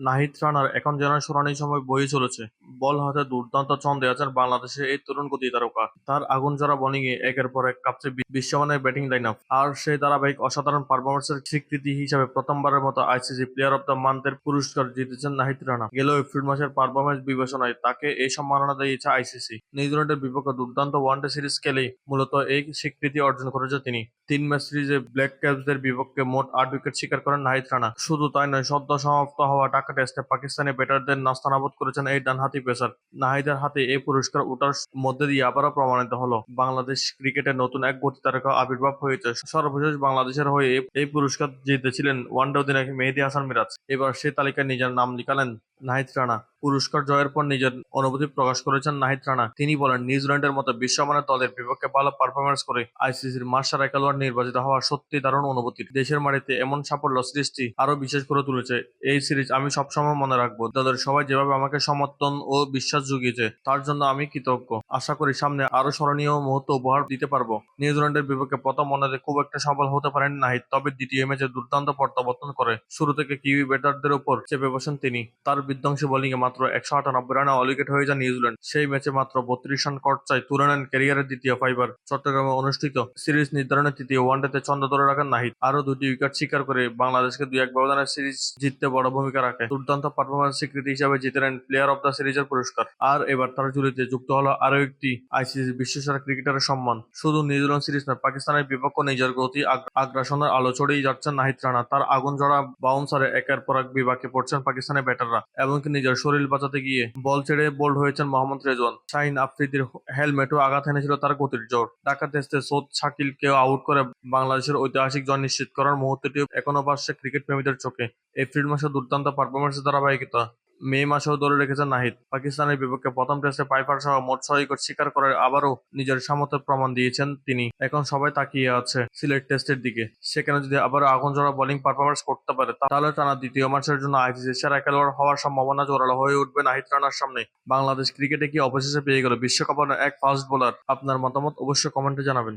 নাহিদ রানার এখন যেন শুনানির সময় বয়ে চলেছে। বল হাতে দুর্দান্ত ছন্দে আছেন বাংলাদেশের এই তরুণ গতি তারকা। তার আগুনঝরা বোলিংয়ে একের পর এক কাঁপছে বিশ্বমানের ব্যাটিং লাইনআপ। আর সেই ধারাবাহিক অসাধারণ পারফরম্যান্সের স্বীকৃতি হিসেবে প্রথমবারের মতো আইসিসি প্লেয়ার অব দ্য মান্থের পুরস্কার জিতেছেন নাহিদ রানা। গেল এপ্রিল মাসের পারফরম্যান্স বিবেচনায় তাকে এই সম্মাননা দিয়েছে আইসিসি। নিউজিল্যান্ডের বিপক্ষে দুর্দান্ত ওয়ানডে সিরিজ খেলেই মূলত এই স্বীকৃতি অর্জন করেছে তিনি। ৩ ম্যাচ সিরিজে ব্ল্যাক ক্যাপসদের বিপক্ষে মোট ৮ উইকেট শিকার করেন নাহিদ রানা। শুধু তাই নয়, সদ্য সমাপ্ত হওয়া ঢাকা টেস্টে পাকিস্তানি ব্যাটারদের নাস্তানাবুদ করেছেন এই ডানহাতি পেসার। নাহিদের হাতে এই পুরস্কার ওঠার মধ্যে দিয়ে আবারও প্রমাণিত হলো বাংলাদেশ ক্রিকেটে নতুন এক গতি তারকা আবির্ভাব হয়েছে। সর্বশেষ বাংলাদেশের হয়ে এই পুরস্কার জিতেছিলেন ওয়ানডে অধিনায়ক মেহেদী হাসান মিরাজ। এবার সেই তালিকায় নিজের নাম লিখালেন নাহিদ রানা। পুরস্কার জয়ের পর নিজের অনুভূতি প্রকাশ করেছেন নাহিদ রানা। তিনি বলেন, নিউজিল্যান্ডের মতো বিশ্বমানের দলের বিপক্ষে ভালো পারফরম্যান্স করে আইসিসির মাস্টার খেলোয়াড় নির্বাচিত হওয়া সত্যি দারুণ অনুভূতি। দেশের মাটিতে এমন সাফল্য সৃষ্টি আরো বিশেষ করে তুলেছে। এই সিরিজ আমি সবসময় মনে রাখবো। দলের সবাই যেভাবে আমাকে সমর্থন ও বিশ্বাস জুগিয়েছে তার জন্য আমি কৃতজ্ঞ। আশা করি সামনে আরো স্মরণীয় মুহূর্ত উপহার দিতে পারবো। নিউজিল্যান্ডের বিপক্ষে প্রথম ওয়ানডেতে খুব একটা সফল হতে পারেন নাহিদ, তবে দ্বিতীয় ম্যাচে দুর্দান্ত প্রত্যাবর্তন করে শুরু থেকে কিউই ব্যাটারদের উপর চেপে বসেন তিনি। তার বিধ্বংসী বোলিংয়ে মাত্র ১৯৮ রানে অল উইকেট হয়ে যান নিউজিল্যান্ড। সেই ম্যাচে মাত্র ৩২ রান খরচায় তুলে নেন ক্যারিয়ারের দ্বিতীয় ফাইবার। চট্টগ্রামে অনুষ্ঠিত সিরিজ নির্ধারণের তৃতীয় ওয়ানডেতে ছন্দ ধরে রাখেন নাহিদ। আরও ২টি উইকেট শিকার করে বাংলাদেশকে ২-১ ব্যবধানে সিরিজ জিততে বড় ভূমিকা রাখে। দুর্দান্ত পারফরম্যান্স স্বীকৃতি হিসেবে জিতে নেন প্লেয়ার অব দ্য সিরিজের পুরস্কার। আর এবার তার ঝুলিতে যুক্ত হলো আরও একটি আইসিসি বিশ্বসেরা ক্রিকেটারের সম্মান। শুধু নিউজিল্যান্ড সিরিজ নয়, পাকিস্তানের বিপক্ষে নিজের গতি আগ্রাসনের আলো ছড়িয়ে যাচ্ছেন নাহিদ রানা। তার আগুনঝরা বাউন্সারে একের পর এক বিপাকে পড়ছেন পাকিস্তানের ব্যাটাররা। এমনকি নিজের শরীর বাঁচাতে গিয়ে বল ছেড়ে বোল্ড হয়েছেন মোহাম্মদ রেজওয়ান। শাহিন আফ্রিদির হেলমেটও আঘাত এনেছিল তার গতির জোর। ঢাকা টেস্টে সৌদ শাকিলকেও আউট করে বাংলাদেশের ঐতিহাসিক জয় নিশ্চিত করার মুহূর্তটি এখনো ভাসছে ক্রিকেট প্রেমীদের চোখে। এপ্রিল মাসে দুর্দান্ত পারফরম্যান্সের ধারাবাহিকতা মে মাসেও ধরে রেখেছেন নাহিদ। পাকিস্তানের বিপক্ষে প্রথম টেস্টে পাইপার সহ মোট ৬ উইকেট শিকার করে আবারও নিজের সামর্থ্যের প্রমাণ দিয়েছেন তিনি। এখন সবাই তাকিয়ে আছে সিলেট টেস্টের দিকে। সেখানে যদি আবারও আগুনঝরা বোলিং পারফরম্যান্স করতে পারে তাহলে টানা দ্বিতীয় ম্যাচের জন্য আইসিসির সেরা খেলোয়াড় হওয়ার সম্ভাবনা জোরালো হয়ে উঠবে নাহিদ রানার সামনে। বাংলাদেশ ক্রিকেটে কি অবশেষে পেয়ে গেল বিশ্বকাপের এক ফাস্ট বোলার? আপনার মতামত অবশ্যই কমেন্টে জানাবেন।